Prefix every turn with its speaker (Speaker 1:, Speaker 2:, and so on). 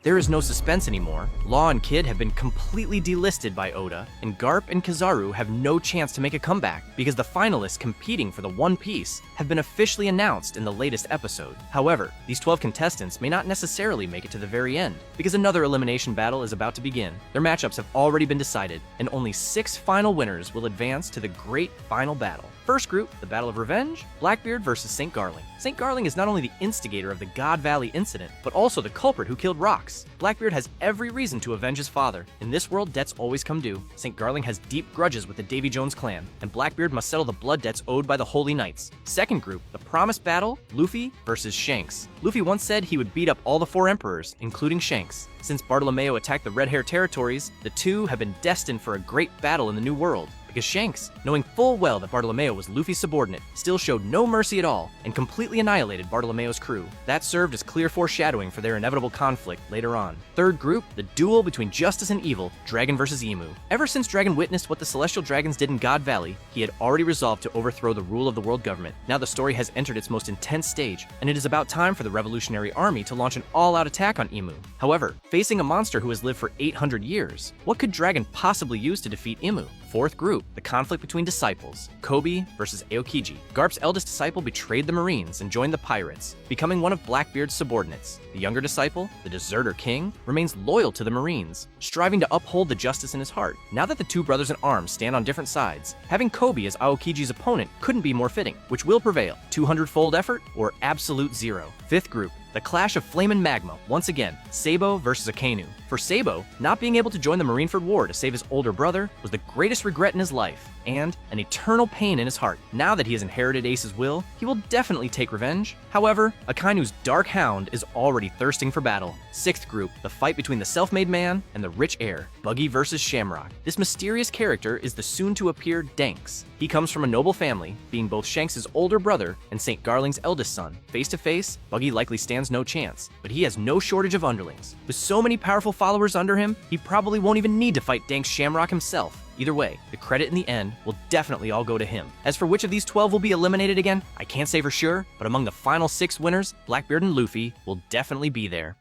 Speaker 1: There is no suspense anymore. Law and Kid have been completely delisted by Oda, and Garp and Kizaru have no chance to make a comeback because the finalists competing for the One Piece have been officially announced in the latest episode. However, these 12 contestants may not necessarily make it to the very end because another elimination battle is about to begin. Their matchups have already been decided, and only 6 final winners will advance to the great final battle. First group, the Battle of Revenge, Blackbeard versus St. Garling. St. Garling is not only the instigator of the God Valley incident, but also the culprit who killed Rocks. Blackbeard has every reason to avenge his father. In this world, debts always come due. St. Garling has deep grudges with the Davy Jones clan, and Blackbeard must settle the blood debts owed by the Holy Knights. Second group, the promised battle, Luffy versus Shanks. Luffy once said he would beat up all the 4 emperors, including Shanks. Since Bartolomeo attacked the Red Hair territories, the two have been destined for a great battle in the New World. Because Shanks, knowing full well that Bartolomeo was Luffy's subordinate, still showed no mercy at all and completely annihilated Bartolomeo's crew. That served as clear foreshadowing for their inevitable conflict later on. Third group, the duel between justice and evil, Dragon versus Emu. Ever since Dragon witnessed what the Celestial Dragons did in God Valley, he had already resolved to overthrow the rule of the world government. Now the story has entered its most intense stage, and it is about time for the Revolutionary Army to launch an all-out attack on Emu. However, facing a monster who has lived for 800 years, what could Dragon possibly use to defeat Emu? Fourth group, the conflict between disciples, Koby versus Aokiji. Garp's eldest disciple betrayed the Marines and joined the pirates, becoming one of Blackbeard's subordinates. The younger disciple, the Deserter King, remains loyal to the Marines, striving to uphold the justice in his heart. Now that the two brothers in arms stand on different sides, having Koby as Aokiji's opponent couldn't be more fitting. Which will prevail, 200-fold effort or absolute zero? Fifth group, the clash of flame and magma, once again, Sabo versus Akainu. For Sabo, not being able to join the Marineford War to save his older brother was the greatest regret in his life, and an eternal pain in his heart. Now that he has inherited Ace's will, he will definitely take revenge. However, Akainu's Dark Hound is already thirsting for battle. Sixth group, the fight between the self-made man and the rich heir, Buggy versus Shamrock. This mysterious character is the soon-to-appear Danks. He comes from a noble family, being both Shanks' older brother and St. Garling's eldest son. Face to face, Buggy likely stands no chance, but he has no shortage of underlings. With so many powerful followers under him, he probably won't even need to fight Danks Shamrock himself. Either way, the credit in the end will definitely all go to him. As for which of these 12 will be eliminated again, I can't say for sure, but among the final 6 winners, Blackbeard and Luffy will definitely be there.